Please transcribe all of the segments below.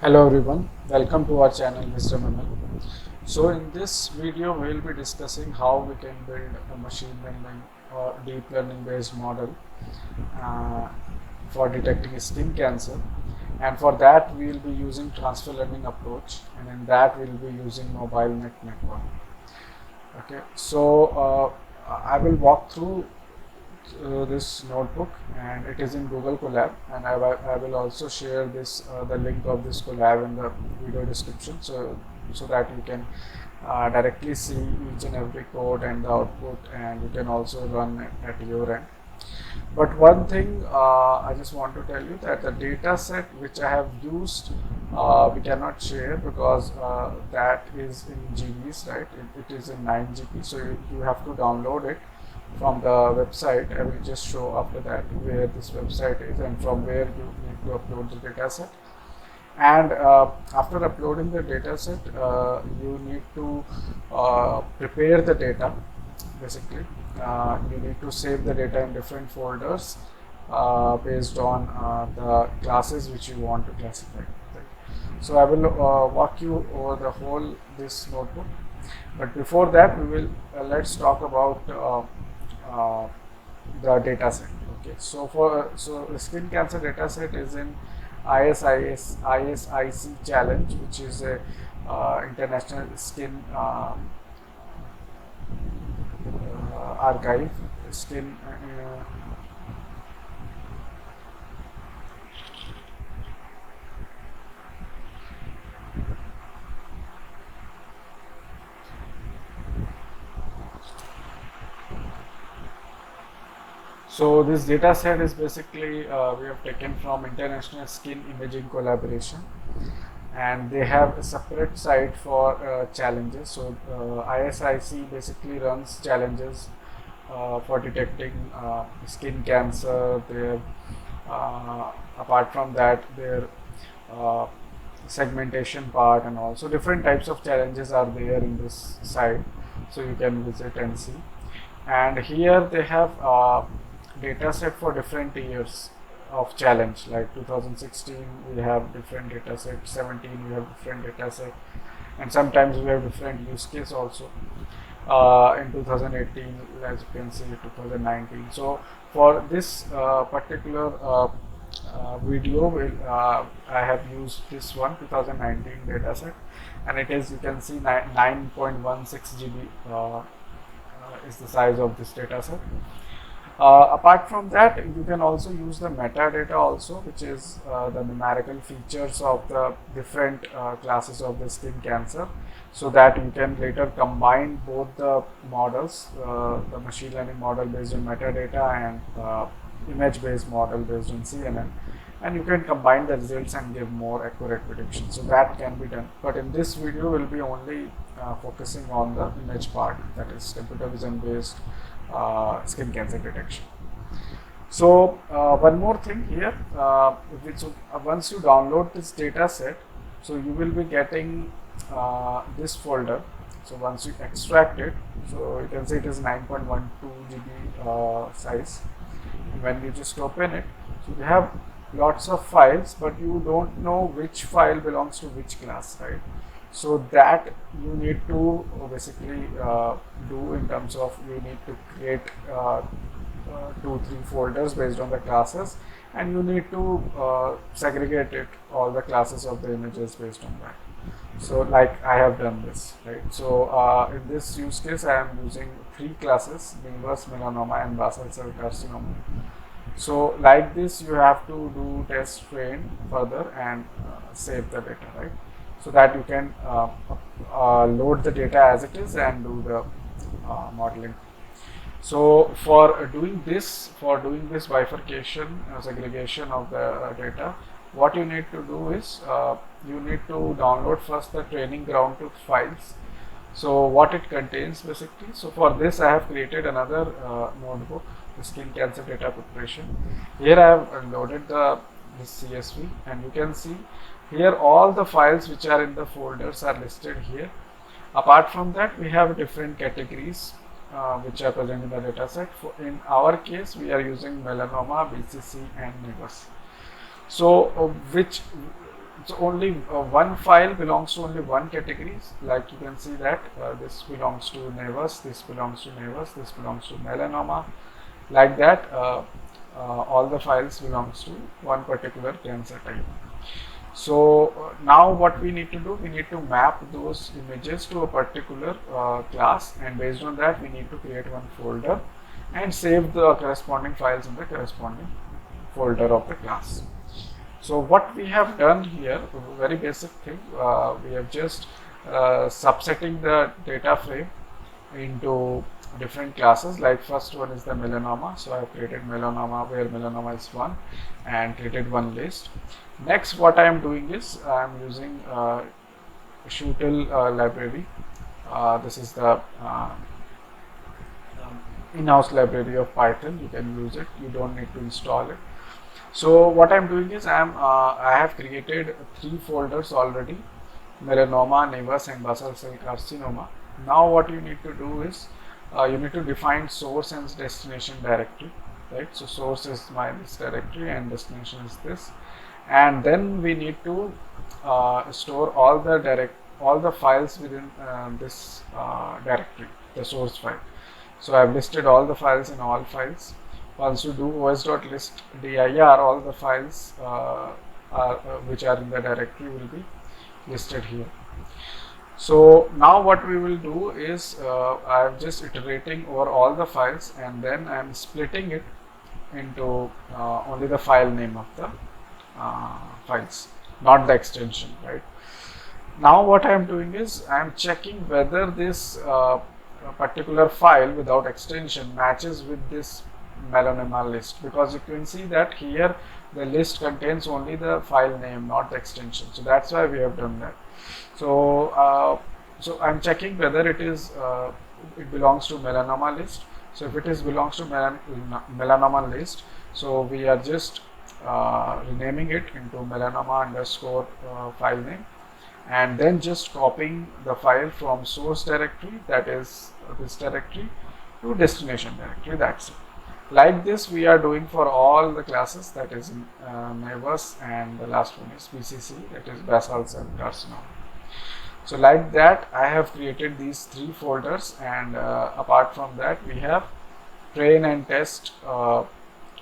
Hello everyone, welcome to our channel Wisdom ML. So in this video we will be discussing how we can build a machine learning or deep learning based model uh, for detecting skin cancer, and for that we will be using transfer learning approach, and in that we will be using mobile network. Okay, so I will walk through this notebook, and it is in Google Colab, and I will also share this the link of this collab in the video description, so that you can directly see each and every code and the output, and you can also run it at your end. But one thing I just want to tell you that the data set which I have used, we cannot share because that is in GBs, right? It is in 9 GB, so you have to download it from the website. I will just show after that where this website is and from where you need to upload the data set. And after uploading the data set, you need to prepare the data. Basically, you need to save the data in different folders based on the classes which you want to classify. Right? So I will walk you over the whole this notebook. But before that, we will let's talk about the data set. Okay, so the skin cancer data set is in ISIC challenge, which is a international skin archive skin So this data set is basically we have taken from International Skin Imaging Collaboration, and they have a separate site for challenges. So ISIC basically runs challenges for detecting skin cancer. Their apart from that, their uh, segmentation part, and also different types of challenges are there in this site, so you can visit and see. And here they have data set for different years of challenge, like 2016 we have different data set, 17 we have different data set, and sometimes we have different use case also. In 2018, as you can see, 2019. So for this particular video, I have used this one 2019 data set, and it is, you can see, 9.16 GB is the size of this data set. Apart from that, you can also use the metadata also, which is the numerical features of the different classes of the skin cancer, so that you can later combine both the models, the machine learning model based on metadata and image based model based on CNN, and you can combine the results and give more accurate predictions. So that can be done, but in this video we'll be only focusing on the image part, that is computer vision based skin cancer detection. So one more thing here, once you download this data set, so you will be getting this folder. So once you extract it, so you can see it is 9.12 GB size. And when you just open it, so you have lots of files, but you don't know which file belongs to which class, right? So that you need to basically do in terms of, you need to create 2-3 folders based on the classes, and you need to segregate it, all the classes of the images based on that. So like I have done this, right? So in this use case I am using 3 classes: Nevus, Melanoma and Basal cell Carcinoma. So like this you have to do test train further and save the data, right? So that you can load the data as it is and do the modeling. So for doing this bifurcation, segregation of the data, what you need to do is you need to download first the training ground truth files. So what it contains basically. So for this I have created another notebook, the skin cancer data preparation. Here I have loaded this CSV, and you can see here all the files which are in the folders are listed here. Apart from that, we have different categories which are present in the data set. In our case, we are using melanoma, BCC and nevus. So So only one file belongs to only one category. Like you can see that this belongs to nevus, this belongs to nevus, this belongs to melanoma. Like that, all the files belongs to one particular cancer type. So now what we need to do, we need to map those images to a particular class, and based on that we need to create one folder and save the corresponding files in the corresponding folder of the class. So what we have done here, a very basic thing, we have just subsetting the data frame into different classes. Like first one is the melanoma, so I have created melanoma where melanoma is 1 and created one list. Next, what I am doing is I am using Shootle library. This is the in-house library of Python. You can use it, you don't need to install it. So what I am doing is I have created 3 folders already: melanoma, nevus and basal cell carcinoma. Now what you need to do is you need to define source and destination directory, right? So source is this directory and destination is this, and then we need to store all the files within this directory, the source file. So I have listed all the files in all files. Once you do os.list dir, all the files which are in the directory will be listed here. So now what we will do is I am just iterating over all the files, and then I am splitting it into only the file name of the files, not the extension, right? Now what I am doing is I am checking whether this particular file without extension matches with this melanoma list, because you can see that here the list contains only the file name, not the extension. So that's why we have done that. So so I'm checking whether it is it belongs to melanoma list. So if it is belongs to melanoma list, so we are just renaming it into melanoma underscore file name, and then just copying the file from source directory, that is this directory, to destination directory. That's it. Like this we are doing for all the classes, that is nevus, and the last one is BCC, that is basal cell carcinoma. So like that I have created these 3 folders, and apart from that we have train and test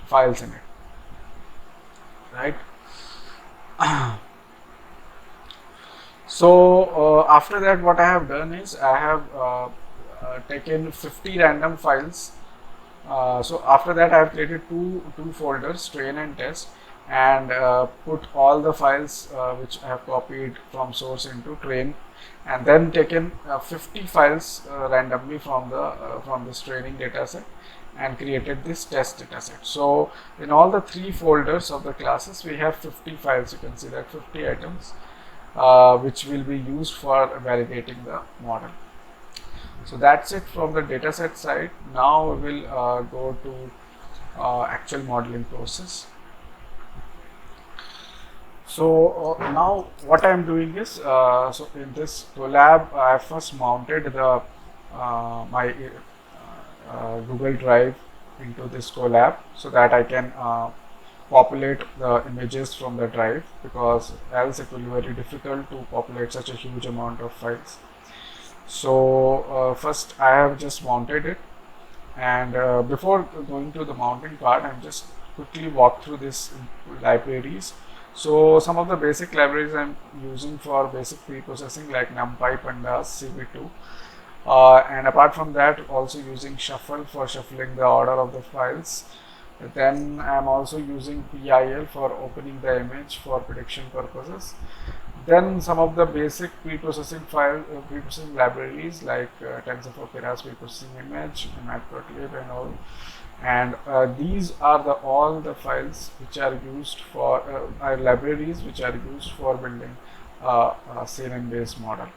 files in it, right? So after that what I have done is I have taken 50 random files. So after that I have created two folders, train and test, and put all the files which I have copied from source into train, and then taken 50 files randomly from this training dataset and created this test dataset. So in all the 3 folders of the classes we have 50 files. You can see that 50 items which will be used for validating the model. So that's it from the dataset side. Now we will go to actual modeling process. So now what I am doing is, so in this Colab I have first mounted the my Google Drive into this Colab, so that I can populate the images from the drive, because else it will be very difficult to populate such a huge amount of files. So first I have just mounted it, and before going to the mounting part, I'm just quickly walk through these libraries. So some of the basic libraries I'm using for basic pre-processing, like NumPy, Pandas, CV2, and apart from that also using Shuffle for shuffling the order of the files. Then I'm also using PIL for opening the image for prediction purposes. Then some of the basic pre-processing libraries like TensorFlow Keras pre-processing image, Matplotlib and all. And these are all the files which are used for libraries which are used for building a CNN based model,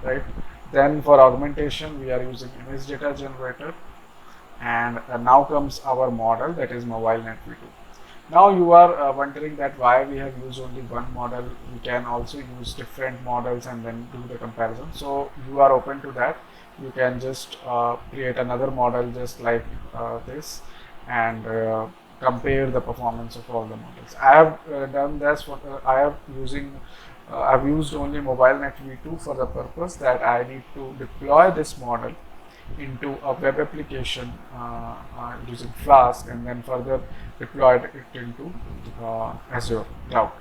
right? Then for augmentation we are using image data generator, and now comes our model, that is MobileNet V2. Now you are wondering that why we have used only one model. We can also use different models and then do the comparison. So you are open to that. You can just create another model just like this, and compare the performance of all the models. I have done this for I've used only MobileNet v2 for the purpose that I need to deploy this model into a web application using Flask, and then further deployed it into Azure cloud,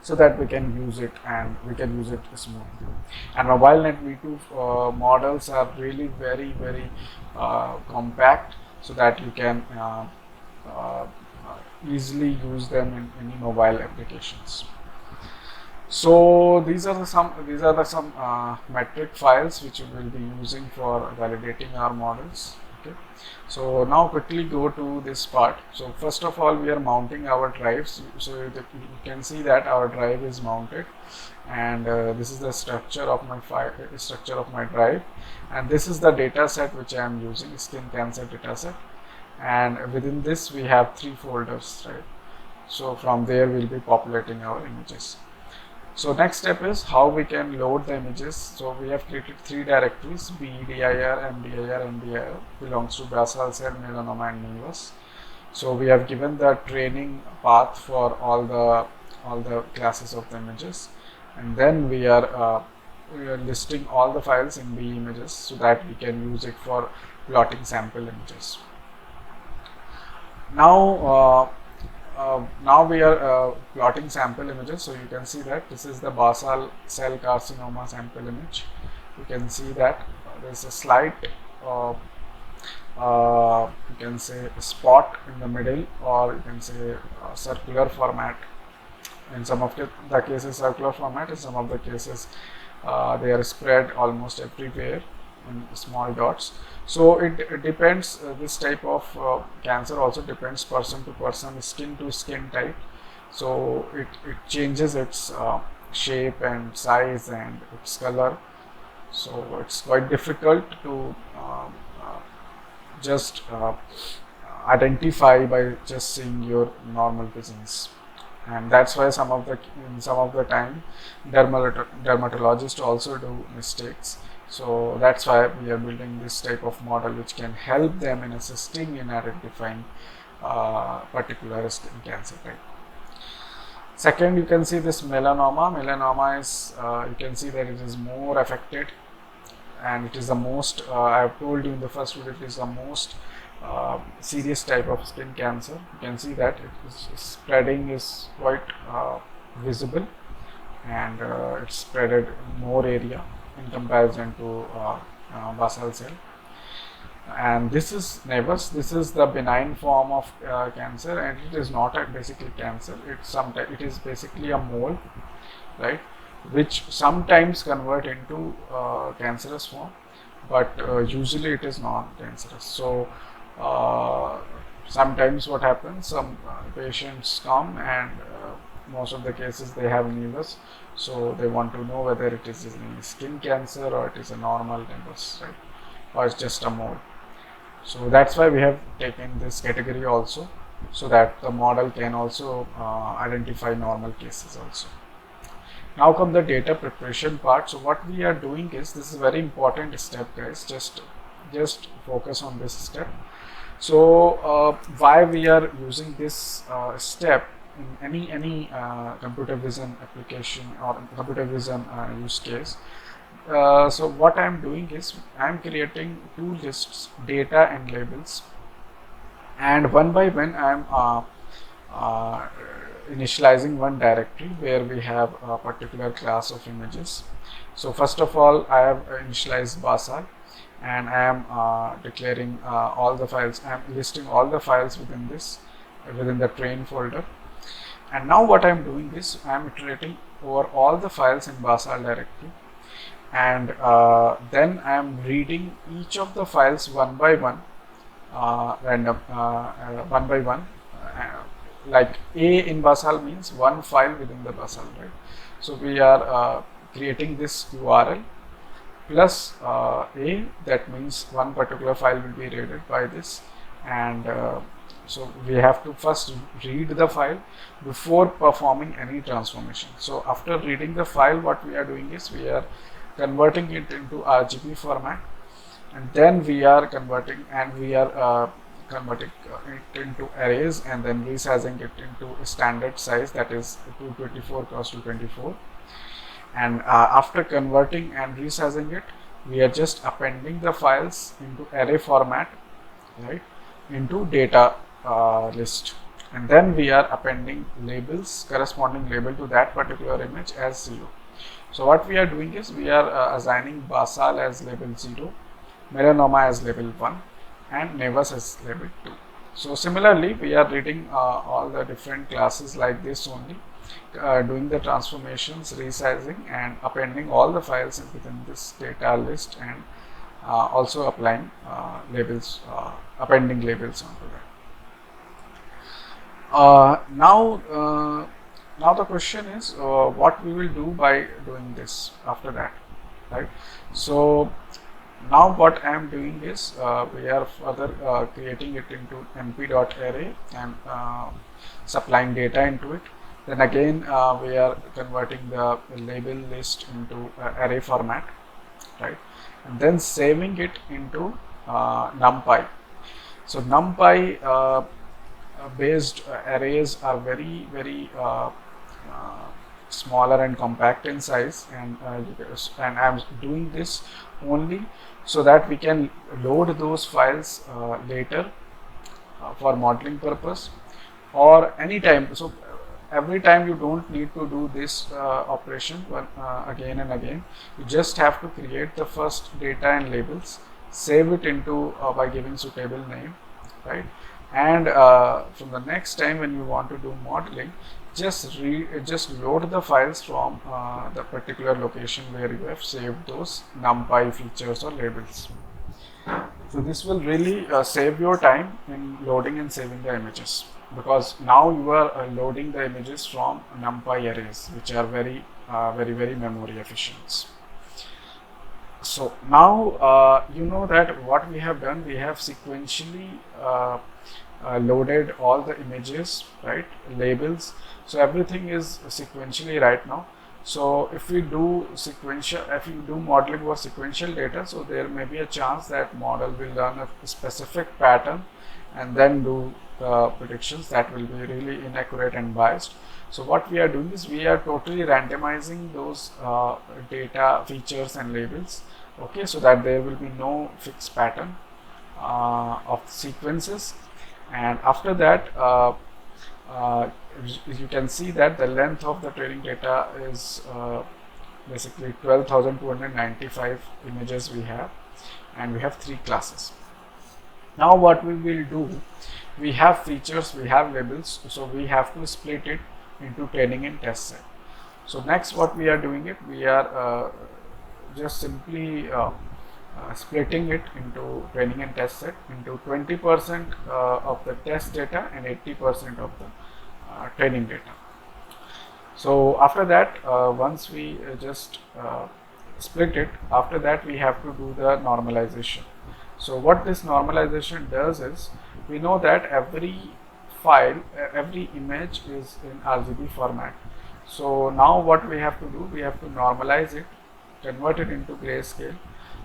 so that we can use it and we can use it smoothly. And MobileNet v2 models are really very compact, so that you can easily use them in any mobile applications. So these are some metric files which we will be using for validating our models. Okay, so now quickly go to this part. So first of all, we are mounting our drives. So you can see that our drive is mounted, and this is the structure of my drive, and this is the data set which I am using, skin cancer data set, and within this we have 3 folders, right? So from there we'll be populating our images. So next step is how we can load the images. So we have created 3 directories: BDIR, MDIR, MDIR, belongs to Basal cell, Melanoma and Nevus. So we have given the training path for all the classes of the images, and then we are listing all the files in B images so that we can use it for plotting sample images. Now we are plotting sample images. So you can see that this is the basal cell carcinoma sample image. You can see that there is a slight you can say a spot in the middle, or you can say circular format. In some of the cases circular format, in some of the cases they are spread almost everywhere in small dots. So it depends, this type of cancer also depends person to person, skin to skin type. So it changes its shape and size and its color. So it's quite difficult to just identify by just seeing your normal visions. And that's why in some of the time dermatologists also do mistakes. So that's why we are building this type of model which can help them in assisting in identifying particular skin cancer type. Second, you can see this melanoma. Melanoma is you can see that it is more affected, and it is the most I have told you in the first video, it is the most serious type of skin cancer. You can see that spreading is quite visible, and it's spreaded more area in comparison to basal cell. And this is nevus. This is the benign form of cancer, and it is not basically cancer. It is basically a mole, right, which sometimes convert into cancerous form, but usually it is not cancerous. So sometimes what happens, some patients come, and most of the cases they have nevus, so they want to know whether it is a skin cancer or it is a normal nevus, right, or it's just a mole. So that's why we have taken this category also, so that the model can also identify normal cases also. Now come the data preparation part. So what we are doing is, this is a very important step, guys, just focus on this step. So why we are using this step in any computer vision application or computer vision use case. So what I am doing is, I am creating 2 lists, data and labels, and one by one I am initializing one directory where we have a particular class of images. So first of all, I have initialized Basal, and I am declaring all the files. I am listing all the files within the train folder. And now what I am doing is, I am iterating over all the files in Basal directory, and then I am reading each of the files one by one, one by one. Like A in Basal means one file within the Basal, right? So we are creating this URL plus A, that means one particular file will be read by this, and so we have to first read the file before performing any transformation. So after reading the file, what we are doing is, we are converting it into RGB format, and then we are converting, and we are converting it into arrays and then resizing it into a standard size, that is 224 cross 224. And after converting and resizing it, we are just appending the files into array format, right, into data list, and then we are appending labels, corresponding label to that particular image as 0. So what we are doing is we are assigning Basal as label 0, Melanoma as label 1, and Nevus as label 2. So similarly, we are reading all the different classes like this only, doing the transformations, resizing, and appending all the files within this data list, and also applying labels, appending labels onto that. Now the question is what we will do by doing this after that, right? So now what I am doing is we are further creating it into np.array and supplying data into it. Then again we are converting the label list into array format, right, and then saving it into NumPy. So NumPy based arrays are very smaller and compact in size, and I am doing this only so that we can load those files later for modeling purpose or anytime. So every time you don't need to do this operation again and again. You just have to create the first data and labels, save it into by giving suitable name, right, and from the next time when you want to do modeling, just load the files from the particular location where you have saved those NumPy features or labels. So this will really save your time in loading and saving the images, because now you are loading the images from NumPy arrays, which are very memory efficient. So now you know that what we have done, we have sequentially loaded all the images, right, labels. So everything is sequentially right now. So if we do modeling for sequential data, so there may be a chance that model will learn a specific pattern and then do predictions that will be really inaccurate and biased. So what we are doing is we are totally randomizing those data features and labels, okay, so that there will be no fixed pattern of sequences. And after that you can see that the length of the training data is basically 12,295 images we have, and we have 3 classes. Now what we will do, we have features, we have labels, so we have to split it into training and test set. So next what we are doing it, we are just simply splitting it into training and test set into 20% of the test data and 80% of the training data. So after that, once we just split it, after that we have to do the normalization. So what this normalization does is, we know that every file, every image is in RGB format. So now what we have to do, we have to normalize it, convert it into grayscale,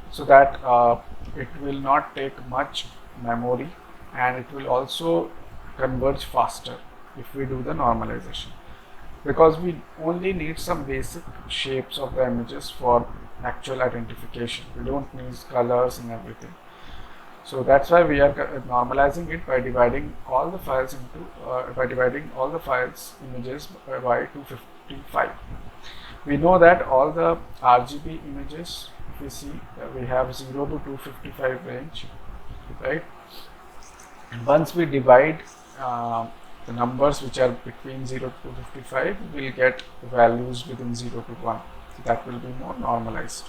so that it will not take much memory, and it will also converge faster if we do the normalization, because we only need some basic shapes of the images for actual identification. We don't need colors and everything. So that's why we are normalizing it by dividing all the files into images by 255. We know that all the RGB images, if we see, we have 0 to 255 range, right? And once we divide the numbers which are between 0 to 255, we will get values within 0 to 1. That will be more normalized,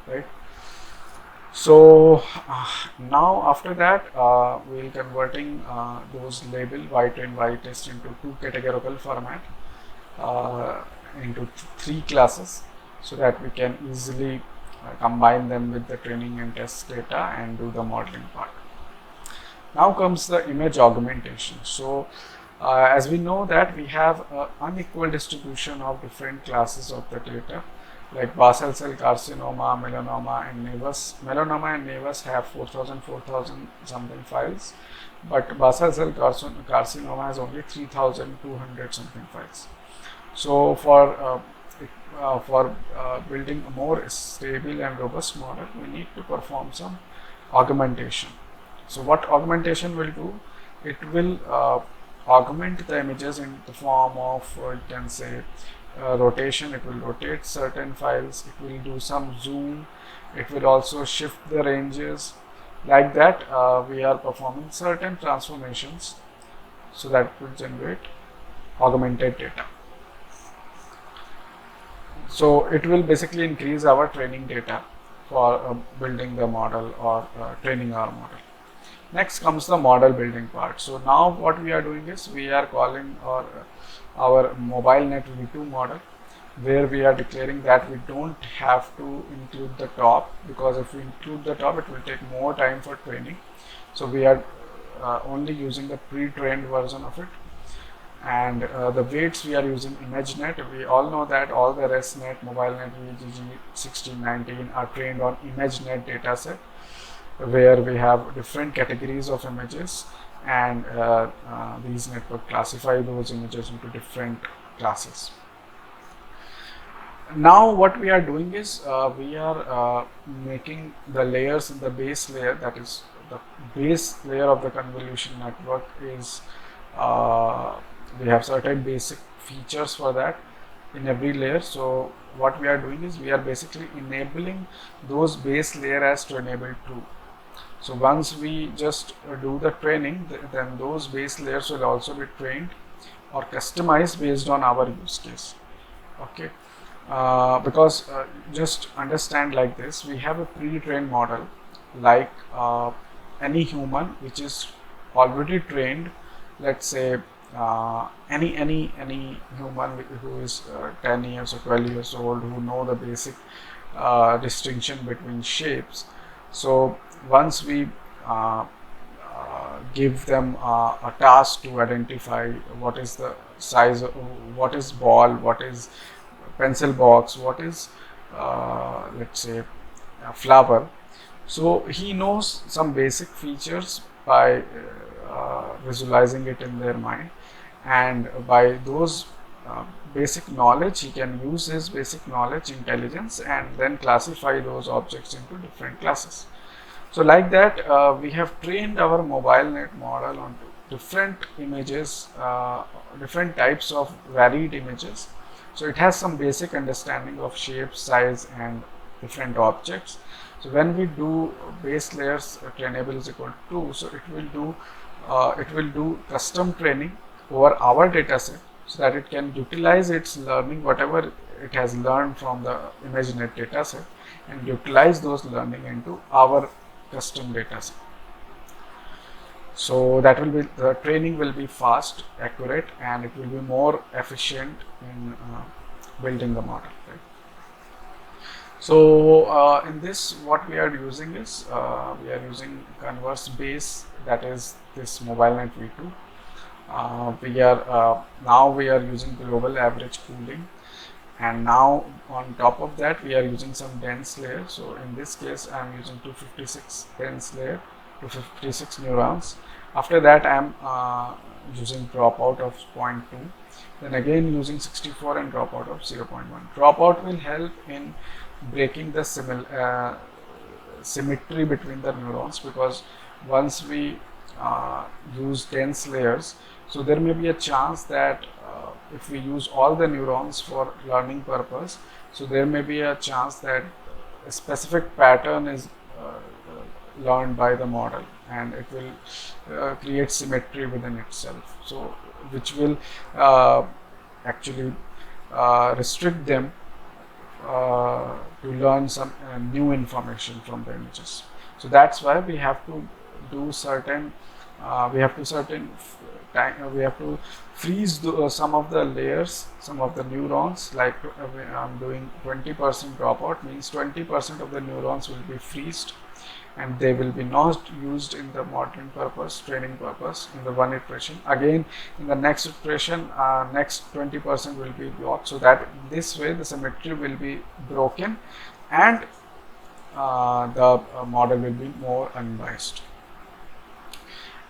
right? So now after that we will converting those label white and white test into 2 categorical format into 3 classes, so that we can easily combine them with the training and test data and do the modeling part. Now comes the image augmentation. So As we know that we have an unequal distribution of different classes of the data, like basal cell carcinoma, melanoma and nevus. Melanoma and nevus have 4,000 something files, but basal cell carcinoma has only 3,200 something files. So for building a more stable and robust model, we need to perform some augmentation. So what augmentation will do? It will augment the images in the form of, you can say, rotation. It will rotate certain files. It will do some zoom. It will also shift the ranges. Like that, we are performing certain transformations so that it will generate augmented data. So it will basically increase our training data for building the model or training our model. Next comes the model building part. So now what we are doing is we are calling our MobileNet V2 model, where we are declaring that we don't have to include the top, because if we include the top it will take more time for training. So we are only using the pre-trained version of it. And the weights we are using ImageNet. We all know that all the ResNet, MobileNet, VGG 1619 are trained on ImageNet dataset, where we have different categories of images, and these network classify those images into different classes. Now what we are doing is we are making the layers in the base layer, that is the base layer of the convolution network is we have certain basic features for that in every layer. So what we are doing is we are basically enabling those base layer as to enable true. So once we just do the training, then those base layers will also be trained or customized based on our use case. Okay, because just understand like this, we have a pre-trained model like any human which is already trained. Let's say any human who is 10 years or 12 years old, who know the basic distinction between shapes. So once we give them a task to identify what is the size, what is ball, what is pencil box, what is let's say a flower. So he knows some basic features by visualizing it in their mind, and by those basic knowledge he can use his basic knowledge, intelligence, and then classify those objects into different classes. So like that we have trained our MobileNet model on different images, different types of varied images. So it has some basic understanding of shape, size and different objects. So when we do base layers trainable is equal to 2, so it will do custom training over our dataset, so that it can utilize its learning, whatever it has learned from the ImageNet dataset, and utilize those learning into our custom dataset. So that will be, the training will be fast, accurate, and it will be more efficient in building the model, right? So in this, what we are using is we are using converse base, that is this MobileNet V2. Now we are using global average pooling, and now on top of that we are using some dense layer. So in this case I am using 256 dense layer, 256 neurons. After that I am using dropout of 0.2, then again using 64 and dropout of 0.1. Dropout will help in breaking the symmetry between the neurons, because once we use dense layers, so there may be a chance that if we use all the neurons for learning purpose, so there may be a chance that a specific pattern is learned by the model, and it will create symmetry within itself, so which will actually restrict them to learn some new information from the images. So that's why we have to do certain we have to freeze some of the layers, some of the neurons. Like I'm doing 20% dropout, means 20% of the neurons will be freezed, and they will be not used in the modeling purpose, training purpose in the one iteration. Again, in the next iteration, next 20% will be blocked, so that this way the symmetry will be broken and the model will be more unbiased.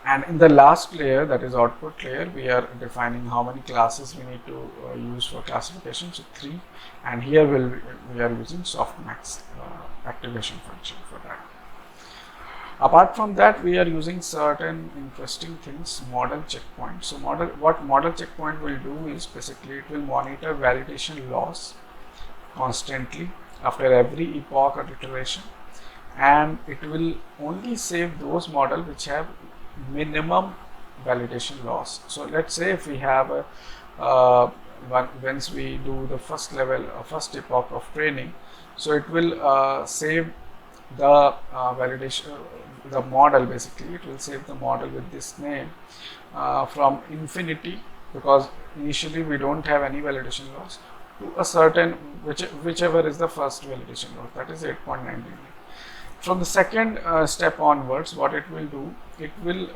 And in the last layer, that is output layer, we are defining how many classes we need to use for classification. So 3, and here we are using softmax activation function for that. Apart from that, we are using certain interesting things, model checkpoint. So what model checkpoint will do is basically it will monitor validation loss constantly after every epoch or iteration, and it will only save those models which have minimum validation loss. So let's say if we have a once we do the first level, first epoch of training, so it will save the validation, the model, basically it will save the model with this name from infinity, because initially we don't have any validation loss, to a certain whichever is the first validation loss, that is 8.99. From the second step onwards, what it will do, it will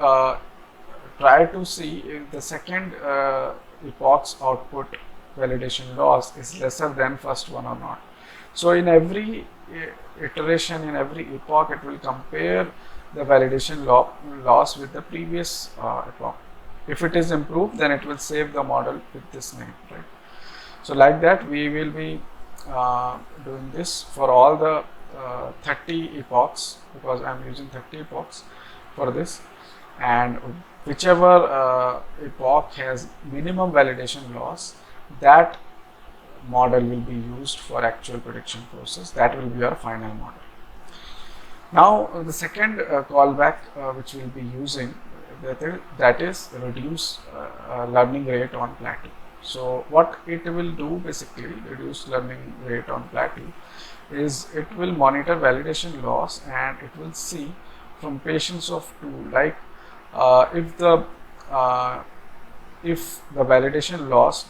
try to see if the second epoch's output validation loss is lesser than first one or not. So in every iteration, in every epoch, it will compare the validation loss with the previous epoch. If it is improved, then it will save the model with this name, right? So like that, we will be doing this for all the 30 epochs, because I am using 30 epochs for this, and whichever epoch has minimum validation loss, that model will be used for actual prediction process. That will be our final model. Now the second callback which we will be using, that is reduce learning rate on plateau. So what it will do, basically reduce learning rate on plateau, is it will monitor validation loss, and it will see from patients of 2, like if the validation loss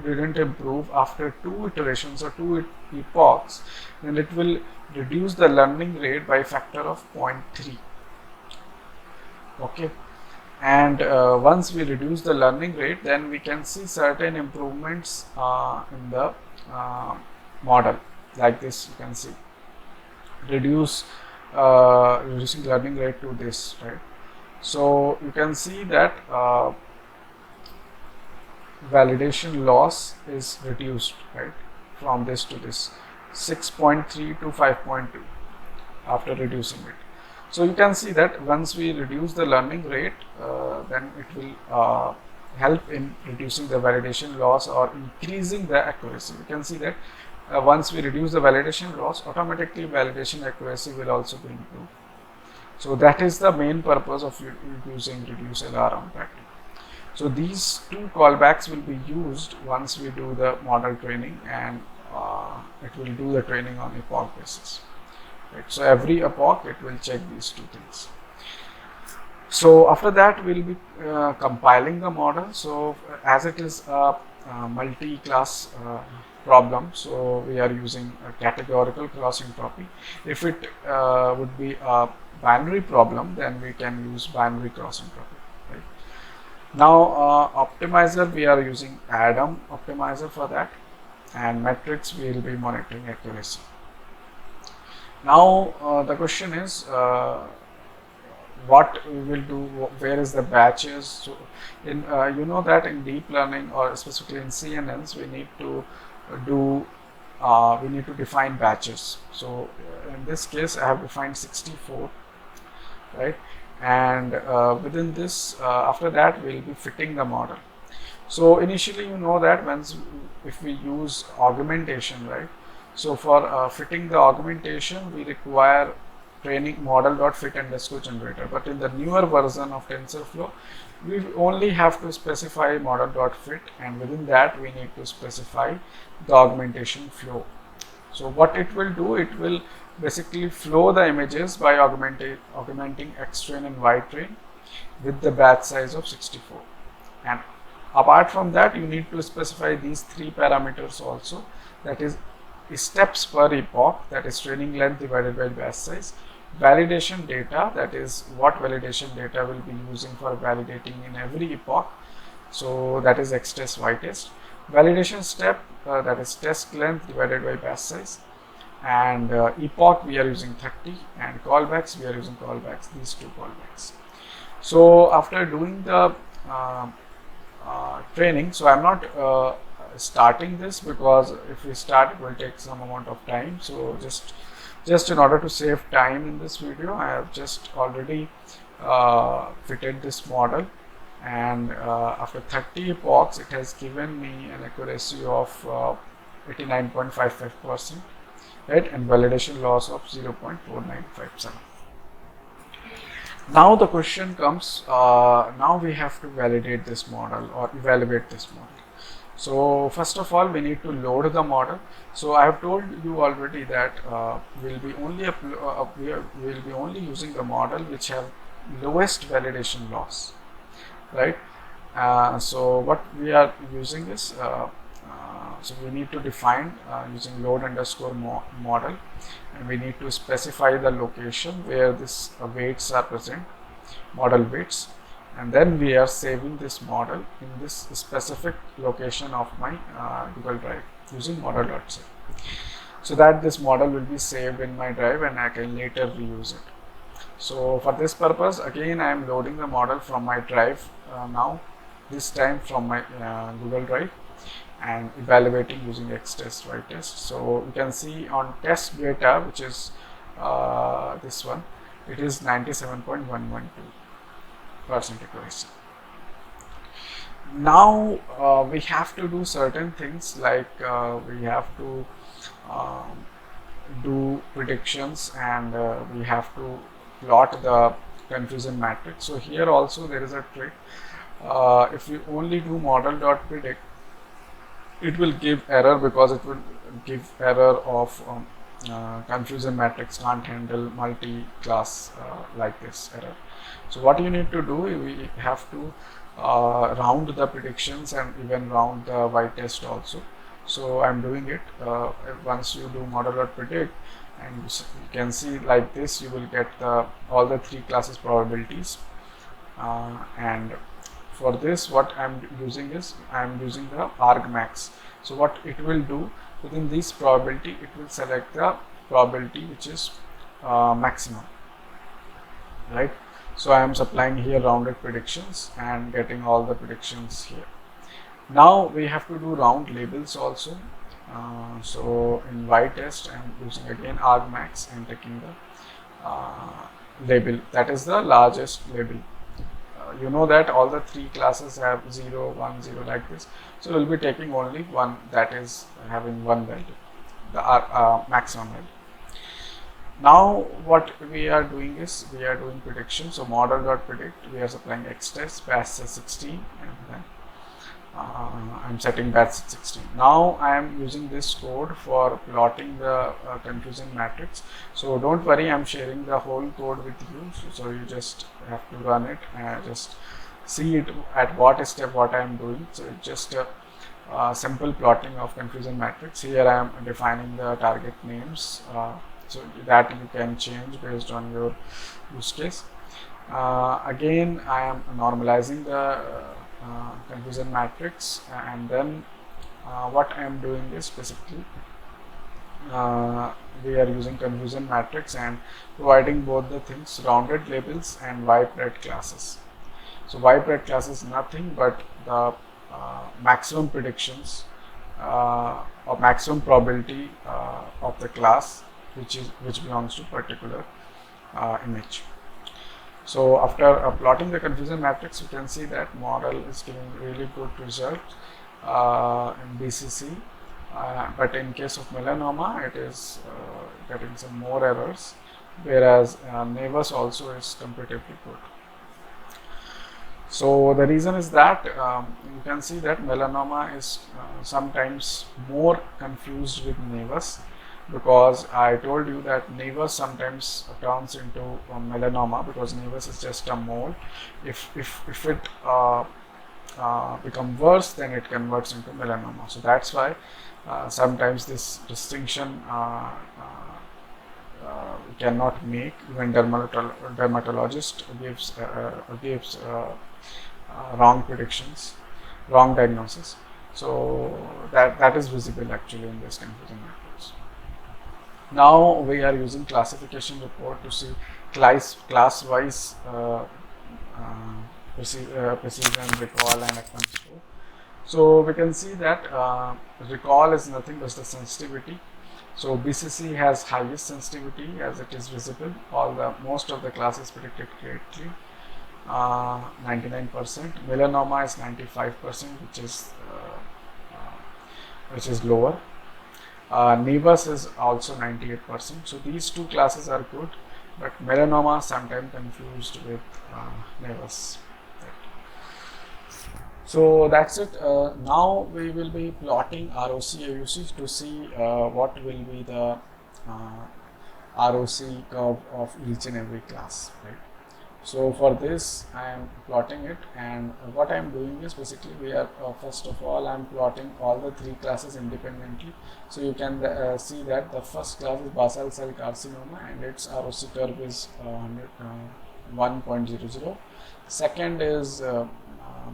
didn't improve after 2 iterations or 2 epochs, then it will reduce the learning rate by a factor of 0.3. Okay, and once we reduce the learning rate, then we can see certain improvements in the model. Like this, you can see reducing learning rate to this, right? So you can see that validation loss is reduced, right, from this to this, 6.3 to 5.2 after reducing it. So you can see that once we reduce the learning rate, then it will help in reducing the validation loss or increasing the accuracy. You can see that once we reduce the validation loss, automatically validation accuracy will also be improved. So that is the main purpose of using reduce LR on plateau. So these 2 callbacks will be used once we do the model training, and it will do the training on epoch basis. Right. So every epoch it will check these 2 things. So after that, we will be compiling the model. So as it is a multi-class problem, so we are using a categorical cross entropy. If it would be a binary problem, then we can use binary cross entropy. Right. Now optimizer, we are using Adam optimizer for that, and metrics we will be monitoring accuracy. Now the question is what we will do, where is the batches. So in you know that in deep learning, or specifically in CNNs, we need to define batches. So in this case, I have defined 64, right? And within this, after that, we will be fitting the model. So initially, you know that if we use augmentation, right? So for fitting the augmentation, we require training model.fit_generator. But in the newer version of TensorFlow, we only have to specify model.fit, and within that we need to specify the augmentation flow. So what it will do, it will basically flow the images by augmenting X train and Y train with the batch size of 64. And apart from that, you need to specify these 3 parameters also, that is steps per epoch, that is training length divided by batch size, validation data, that is what validation data will be using for validating in every epoch. So that is X test, Y test. Validation step, that is test length divided by batch size, and epoch we are using 30, and callbacks we are using callbacks, these two callbacks. So after doing the training, so I'm not starting this because if we start it will take some amount of time. So just in order to save time in this video, I have just already fitted this model, and after 30 epochs it has given me an accuracy of 89.55%, right, and validation loss of 0.4957. Now the question comes, now we have to validate this model or evaluate this model. So first of all we need to load the model. So I have told you already that we'll be only using the model which have lowest validation loss, right? So what we are using is so we need to define using load underscore model, and we need to specify the location where this weights are present, model weights, and then we are saving this model in this specific location of my Google Drive using model.save, so that this model will be saved in my drive and I can later reuse it. So for this purpose, again I am loading the model from my drive now, this time from my Google Drive, and evaluating using X test, Y test. So you can see on test data, which is this one, it is 97.112% accuracy. Now we have to do certain things, like we have to do predictions, and we have to plot the confusion matrix. So here also there is a trick. If you only do model.predict, it will give error, because it will give error of confusion matrix can't handle multi-class like this error. So what you need to do, we have to round the predictions and even round the Y test also. So I'm doing it. Once you do model.predict, and you can see like this, you will get all the three classes probabilities, and for this what I'm using is I'm using the argmax. So what it will do, within this probability it will select the probability which is maximum, right? So I am supplying here rounded predictions and getting all the predictions here. Now we have to do round labels also. So in Y test I am using again argmax and taking the label, that is the largest label. You know that all the three classes have 0, 1, 0 like this. So we will be taking only one that is having one value, the maximum value. Now what we are doing is we are doing prediction. So model.predict, we are supplying X test, batch 16, and then I'm setting batch 16. Now I am using this code for plotting the confusion matrix. So don't worry, I'm sharing the whole code with you. So you just have to run it and just see it at what step what I am doing. So it's just a simple plotting of confusion matrix. Here I am defining the target names, so that you can change based on your use case. Again I am normalizing the confusion matrix, and then what I am doing is basically we are using confusion matrix and providing both the things, rounded labels and ypred classes. So ypred class is nothing but the maximum predictions or maximum probability of the class which belongs to particular image. So after plotting the confusion matrix, you can see that model is giving really good result in BCC, but in case of melanoma it is getting some more errors, whereas Nevus also is comparatively good. So the reason is that you can see that melanoma is sometimes more confused with Nevus, because I told you that Nevus sometimes turns into melanoma, because Nevus is just a mole. If it become worse, then it converts into melanoma. So that's why sometimes this distinction we cannot make. Even dermatologist gives wrong predictions, wrong diagnosis. So that is visible actually in this confusion matrix. Now we are using classification report to see class-wise precision, recall, and FM score. So we can see that recall is nothing but the sensitivity. So BCC has highest sensitivity as it is visible. Most of the classes predicted correctly. 99%. Melanoma is 95%, which is lower. Nevus is also 98%. So these two classes are good, but melanoma sometimes confused with Nevus. So that's it. Now we will be plotting ROC AUC to see what will be the ROC curve of each and every class, right? So for this I am plotting it, and what I am doing is basically we are first of all I am plotting all the three classes independently. So you can see that the first class is basal cell carcinoma and its ROC curve is 1.00. Second is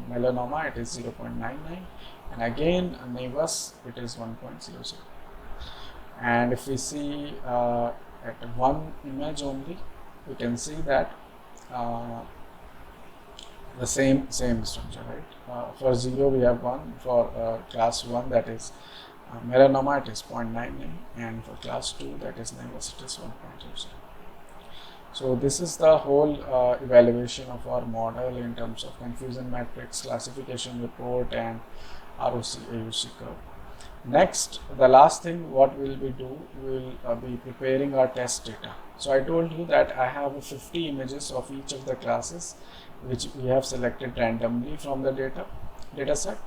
melanoma, it is 0.99, and again nevus, it is 1.00. And if we see at one image only, we can see that the same structure, right? For 0 we have 1, for class 1 that is melanoma, it is 0.99, and for class 2 that is nevus, it is 1.00. So this is the whole evaluation of our model in terms of confusion matrix, classification report, and ROC AUC curve. Next, the last thing what we will be preparing our test data. So I told you that I have 50 images of each of the classes which we have selected randomly from the data set,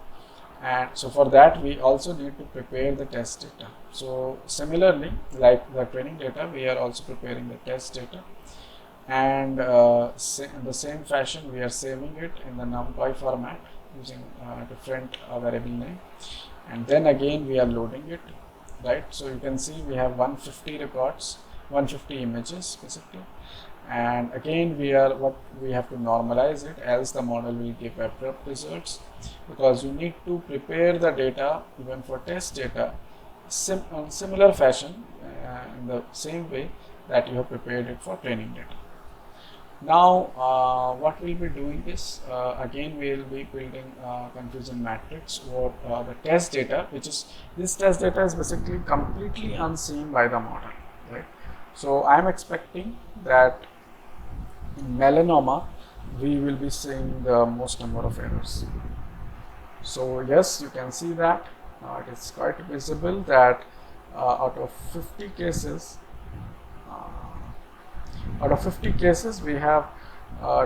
and so for that we also need to prepare the test data. So similarly, like the training data, we are also preparing the test data, and in the same fashion we are saving it in the NumPy format using different variable name, and then again we are loading it, right? So you can see we have 150 records, 150 images basically, and again we have to normalize it, else the model will give abrupt results, because you need to prepare the data even for test data similar fashion, in the same way that you have prepared it for training data. Now what we'll be doing is again we will be building confusion matrix or the test data, this test data is basically completely unseen by the model, right? So I am expecting that in melanoma we will be seeing the most number of errors. So yes, you can see that it is quite visible that out of 50 cases we have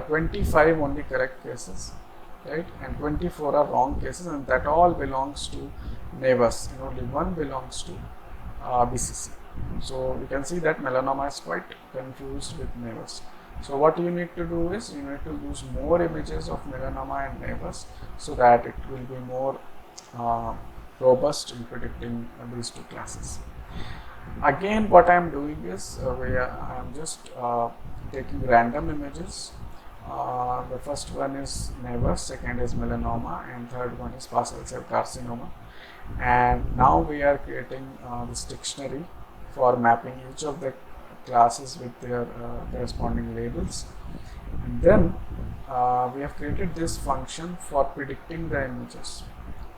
25 only correct cases, right, and 24 are wrong cases, and that all belongs to nevus, and only one belongs to BCC. So you can see that melanoma is quite confused with nevus. So what you need to do is you need to use more images of melanoma and nevus so that it will be more robust in predicting these two classes. Again, what I am doing is I am just taking random images. The first one is nevus, second is melanoma, and third one is basal cell carcinoma. And now we are creating this dictionary for mapping each of the classes with their corresponding labels. And then we have created this function for predicting the images,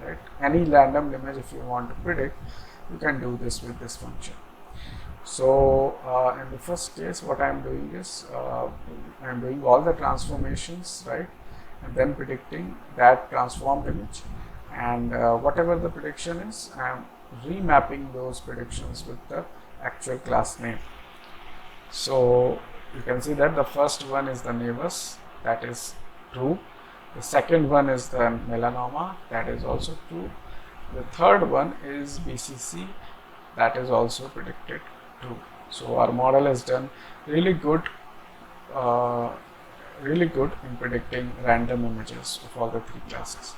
right? Any random image if you want to predict, you can do this with this function. So in the first case, what I am doing is I am doing all the transformations, right, and then predicting that transformed image, and whatever the prediction is, I am remapping those predictions with the actual class name. So you can see that the first one is the nevus, that is true. The second one is the melanoma, that is also true. The third one is BCC, that is also predicted true. So our model has done really good in predicting random images of all the three classes.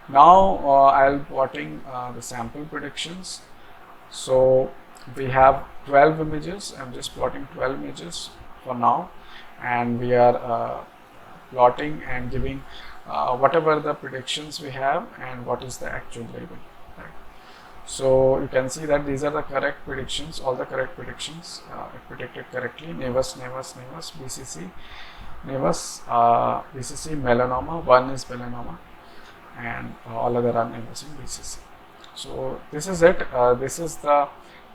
Now I'll be plotting the sample predictions. So we have 12 images. I'm just plotting 12 images for now, and we are plotting and giving whatever the predictions we have and what is the actual label. Right. So you can see that these are the correct predictions, all the correct predictions. It predicted correctly: Nevus, Nevus, Nevus, BCC, Nevus, BCC, melanoma. One is melanoma, and all other are Nevus in BCC. So this is it. This is the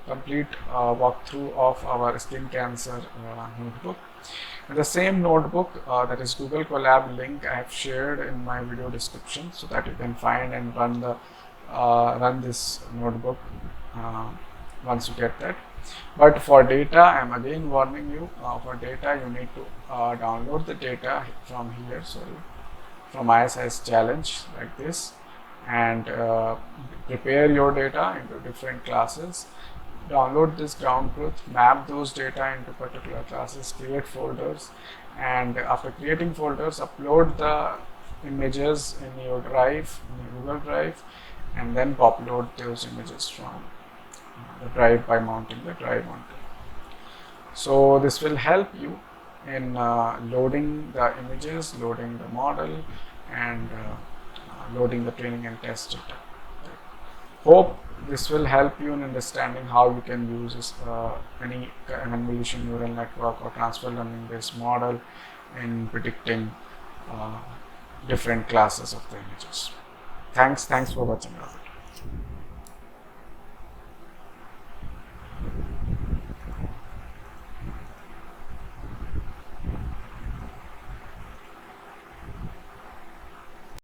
complete walkthrough of our skin cancer notebook. And the same notebook, that is Google Colab link, I have shared in my video description, so that you can find and run this notebook once you get that. But for data, I am again warning you, for data you need to download the data from here, from ISIS challenge like this, and prepare your data into different classes. Download this ground truth, map those data into particular classes, create folders, and after creating folders, upload the images in your drive, in your Google Drive, and then upload those images from the drive by mounting the drive onto. So this will help you in loading the images, loading the model, and loading the training and test data. Hope this will help you in understanding how you can use any convolution neural network or transfer learning based model in predicting different classes of the images. Thanks for watching.